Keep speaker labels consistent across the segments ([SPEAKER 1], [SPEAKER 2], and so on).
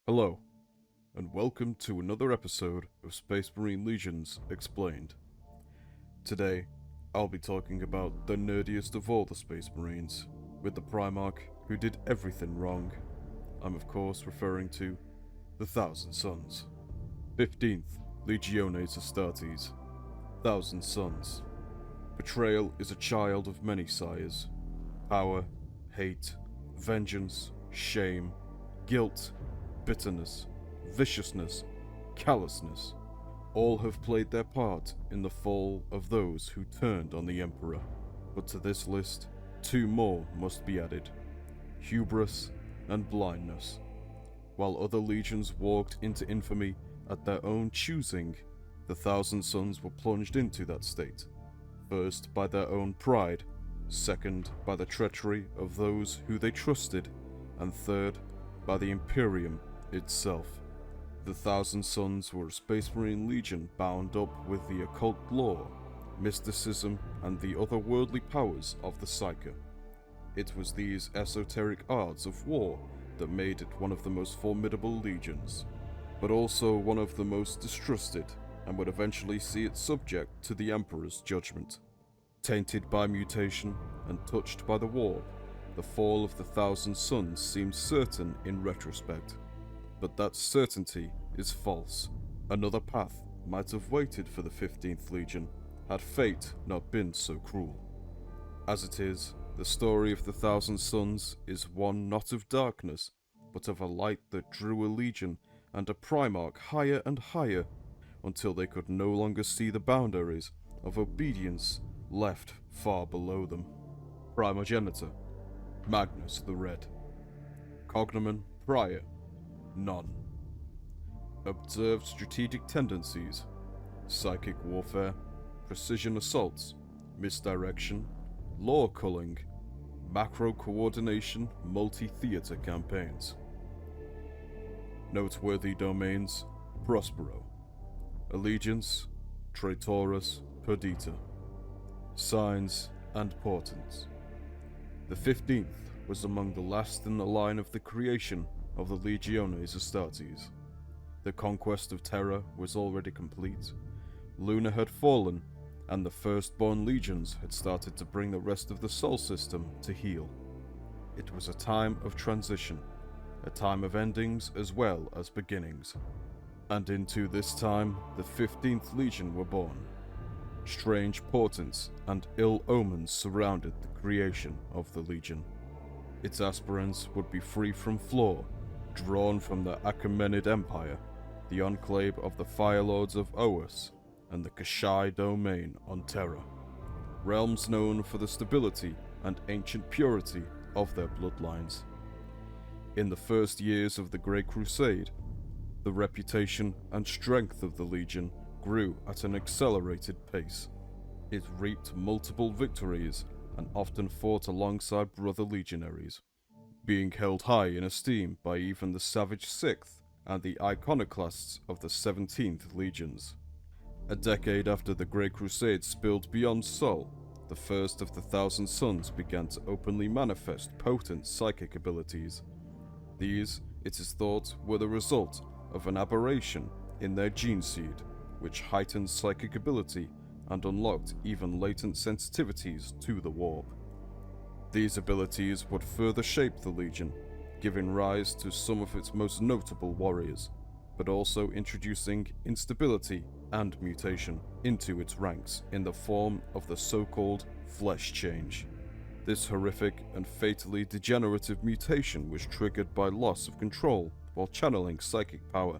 [SPEAKER 1] Hello, and welcome to another episode of Space Marine Legions Explained. Today, I'll be talking about the nerdiest of all the Space Marines, with the Primarch who did everything wrong. I'm of course referring to the Thousand Sons. 15th Legiones Astartes. Thousand Sons. Betrayal is a child of many sires. Power, hate, vengeance, shame, guilt, bitterness, viciousness, callousness, all have played their part in the fall of those who turned on the Emperor. But to this list, two more must be added: hubris and blindness. While other legions walked into infamy at their own choosing, the Thousand Sons were plunged into that state, first by their own pride, second by the treachery of those who they trusted, and third by the Imperium itself. The Thousand Sons were a Space Marine legion bound up with the occult lore, mysticism, and the otherworldly powers of the Psyker. It was these esoteric arts of war that made it one of the most formidable legions, but also one of the most distrusted, and would eventually see it subject to the Emperor's judgment. Tainted by mutation and touched by the warp, the fall of the Thousand Sons seems certain in retrospect. But that certainty is false. Another path might have waited for the 15th Legion had fate not been so cruel. As it is, the story of the Thousand Sons is one not of darkness, but of a light that drew a legion and a Primarch higher and higher, until they could no longer see the boundaries of obedience left far below them. Primogenitor: Magnus the Red. Cognomen: Prior: None. Observed strategic tendencies: psychic warfare, precision assaults, misdirection, lore culling, macro coordination, multi-theater campaigns. Noteworthy domains: Prospero. Allegiance: Traitoris Perdita. Signs and portents: the 15th was among the last in the line of the creation of the Legiones Astartes. The conquest of Terra was already complete. Luna had fallen, and the firstborn legions had started to bring the rest of the Sol system to heel. It was a time of transition, a time of endings as well as beginnings. And into this time, the 15th Legion were born. Strange portents and ill omens surrounded the creation of the Legion. Its aspirants would be free from flaw, drawn from the Achaemenid Empire, the enclave of the Firelords of Oas, and the Kashai domain on Terra, realms known for the stability and ancient purity of their bloodlines. In the first years of the Great Crusade, the reputation and strength of the Legion grew at an accelerated pace. It reaped multiple victories and often fought alongside brother legionaries, being held high in esteem by even the Savage 6th and the iconoclasts of the 17th Legions. A decade after the Great Crusade spilled beyond Sol, the first of the Thousand Sons began to openly manifest potent psychic abilities. These, it is thought, were the result of an aberration in their gene seed, which heightened psychic ability and unlocked even latent sensitivities to the warp. These abilities would further shape the Legion, giving rise to some of its most notable warriors, but also introducing instability and mutation into its ranks in the form of the so-called flesh change. This horrific and fatally degenerative mutation was triggered by loss of control while channeling psychic power,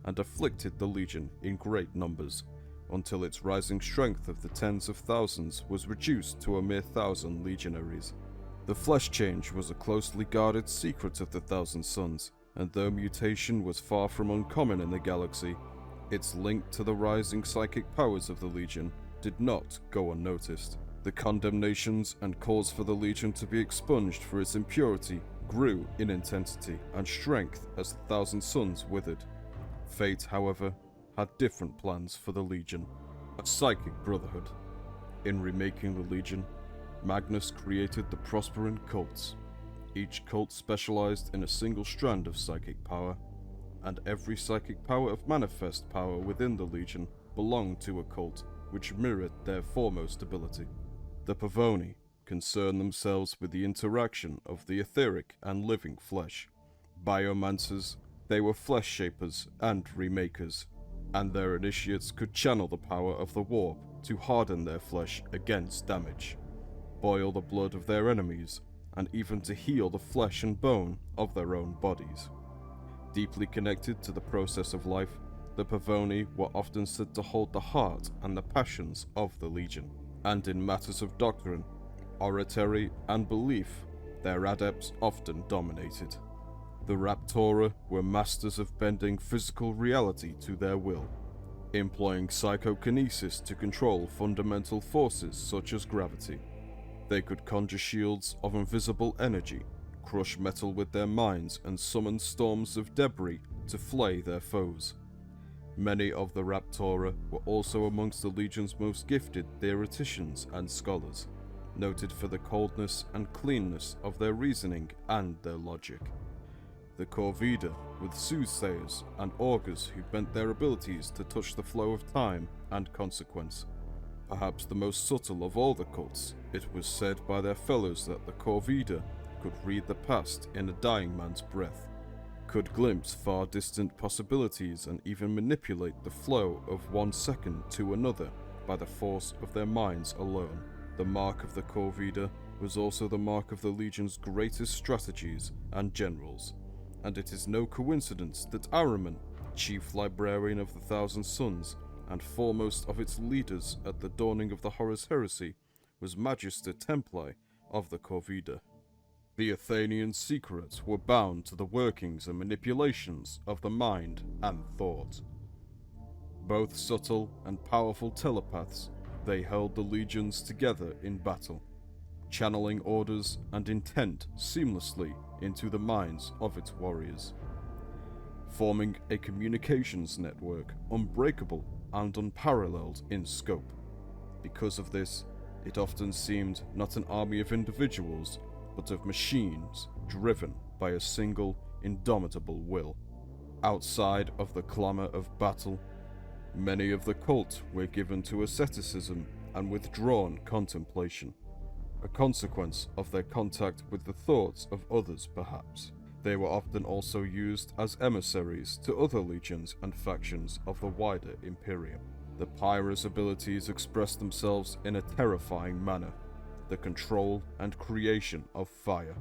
[SPEAKER 1] and afflicted the Legion in great numbers, until its rising strength of the tens of thousands was reduced to a mere 1,000 legionaries. The flesh change was a closely guarded secret of the Thousand Sons, and though mutation was far from uncommon in the galaxy, its link to the rising psychic powers of the Legion did not go unnoticed. The condemnations and calls for the Legion to be expunged for its impurity grew in intensity and strength as the Thousand Sons withered. Fate, however, had different plans for the Legion: a psychic brotherhood. In remaking the Legion, Magnus created the Prosperine cults. Each cult specialized in a single strand of psychic power. and every psychic power of manifest power within the Legion belonged to a cult which mirrored their foremost ability. The Pavoni concerned themselves with the interaction of the etheric and living flesh. Biomancers, they were flesh shapers and remakers, and their initiates could channel the power of the warp to harden their flesh against damage, boil the blood of their enemies, and even to heal the flesh and bone of their own bodies. Deeply connected to the process of life, the Pavoni were often said to hold the heart and the passions of the Legion, and in matters of doctrine, oratory, and belief, their adepts often dominated. The Raptora were masters of bending physical reality to their will, employing psychokinesis to control fundamental forces such as gravity. They could conjure shields of invisible energy, crush metal with their minds, and summon storms of debris to flay their foes. Many of the Raptora were also amongst the Legion's most gifted theoreticians and scholars, noted for the coldness and cleanness of their reasoning and their logic. The Corvida, with soothsayers and augurs who bent their abilities to touch the flow of time and consequence. Perhaps the most subtle of all the cults, it was said by their fellows that the Corvida could read the past in a dying man's breath, could glimpse far distant possibilities and even manipulate the flow of one second to another by the force of their minds alone. The mark of the Corvida was also the mark of the Legion's greatest strategies and generals, and it is no coincidence that Ahriman, chief librarian of the Thousand Suns and foremost of its leaders at the dawning of the Horus Heresy, was Magister Templii of the Corvida. The Athenian secrets were bound to the workings and manipulations of the mind and thought. Both subtle and powerful telepaths, they held the legions together in battle, channeling orders and intent seamlessly into the minds of its warriors, forming a communications network unbreakable and unparalleled in scope. Because of this, it often seemed not an army of individuals, but of machines driven by a single indomitable will. Outside of the clamor of battle, many of the cult were given to asceticism and withdrawn contemplation, a consequence of their contact with the thoughts of others perhaps. They were often also used as emissaries to other legions and factions of the wider Imperium. The Pyra's abilities expressed themselves in a terrifying manner, the control and creation of fire.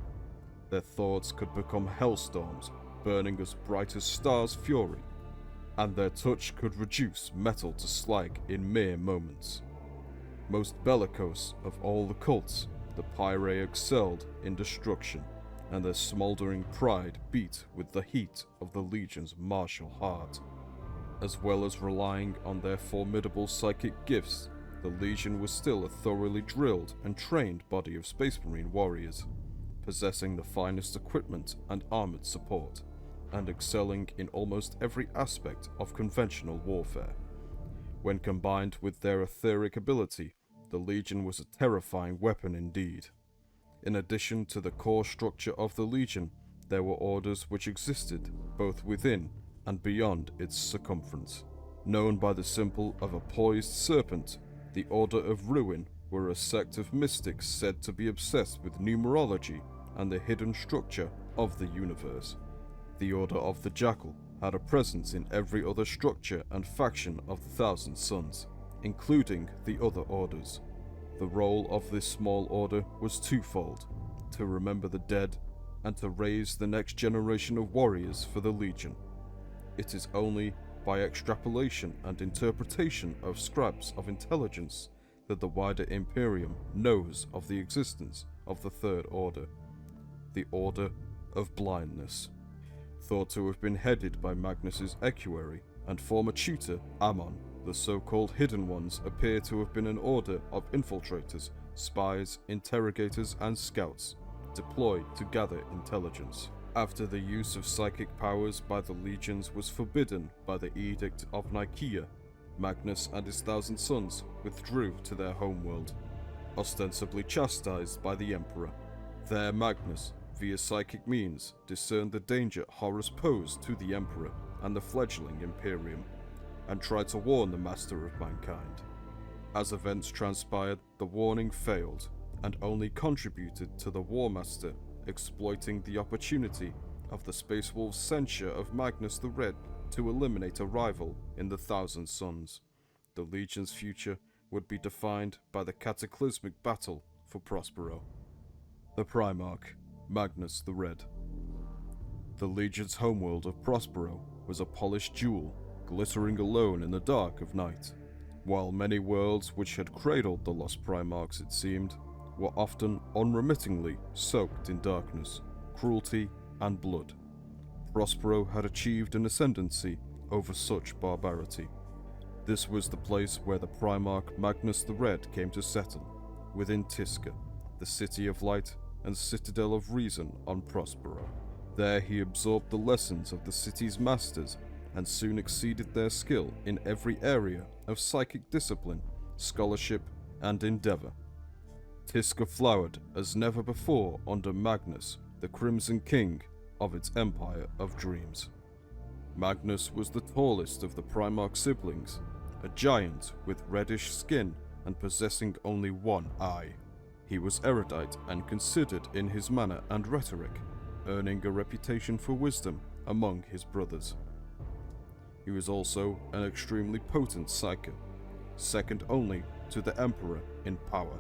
[SPEAKER 1] Their thoughts could become hellstorms, burning as bright as stars' fury, and their touch could reduce metal to slag in mere moments. Most bellicose of all the cults, the Pyrae excelled in destruction, and their smouldering pride beat with the heat of the Legion's martial heart. As well as relying on their formidable psychic gifts, the Legion was still a thoroughly drilled and trained body of Space Marine warriors, possessing the finest equipment and armored support, and excelling in almost every aspect of conventional warfare. When combined with their etheric ability, the Legion was a terrifying weapon indeed. In addition to the core structure of the Legion, there were orders which existed both within and beyond its circumference. Known by the symbol of a poised serpent, the Order of Ruin were a sect of mystics said to be obsessed with numerology and the hidden structure of the universe. The Order of the Jackal had a presence in every other structure and faction of the Thousand Suns, including the other orders. The role of this small order was twofold: to remember the dead and to raise the next generation of warriors for the Legion. It is only by extrapolation and interpretation of scraps of intelligence that the wider Imperium knows of the existence of the Third Order, the Order of Blindness. Thought to have been headed by Magnus's equerry and former tutor Ammon, the so-called Hidden Ones appear to have been an order of infiltrators, spies, interrogators, and scouts, deployed to gather intelligence. After the use of psychic powers by the legions was forbidden by the Edict of Nicaea, Magnus and his Thousand Sons withdrew to their homeworld, ostensibly chastised by the Emperor. There Magnus, via psychic means, discerned the danger Horus posed to the Emperor and the fledgling Imperium, and tried to warn the Master of Mankind. As events transpired, the warning failed, and only contributed to the War Master exploiting the opportunity of the Space Wolves' censure of Magnus the Red to eliminate a rival in the Thousand Suns. The Legion's future would be defined by the cataclysmic battle for Prospero. The Primarch, Magnus the Red. The Legion's homeworld of Prospero was a polished jewel, glittering alone in the dark of night. While many worlds which had cradled the lost Primarchs, it seemed, were often unremittingly soaked in darkness, cruelty, and blood, Prospero had achieved an ascendancy over such barbarity. This was the place where the Primarch Magnus the Red came to settle, within Tisca, the City of Light and Citadel of Reason on Prospero. There he absorbed the lessons of the city's masters and soon exceeded their skill in every area of psychic discipline, scholarship, and endeavor. Tisca flowered as never before under Magnus, the Crimson King of its empire of dreams. Magnus was the tallest of the Primarch siblings, a giant with reddish skin and possessing only one eye. He was erudite and considered in his manner and rhetoric, earning a reputation for wisdom among his brothers. He was also an extremely potent psyker, second only to the Emperor in power.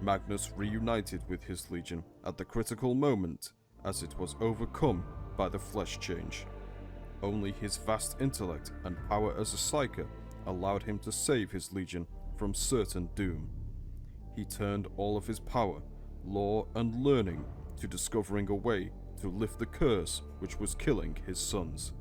[SPEAKER 1] Magnus reunited with his legion at the critical moment as it was overcome by the flesh change. Only his vast intellect and power as a psyker allowed him to save his legion from certain doom. He turned all of his power, lore, and learning to discovering a way to lift the curse which was killing his sons.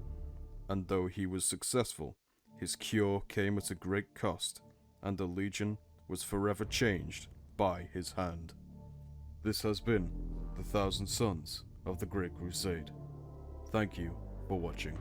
[SPEAKER 1] And though he was successful, his cure came at a great cost, and the legion was forever changed by his hand. This has been the Thousand Sons of the Great Crusade. Thank you for watching.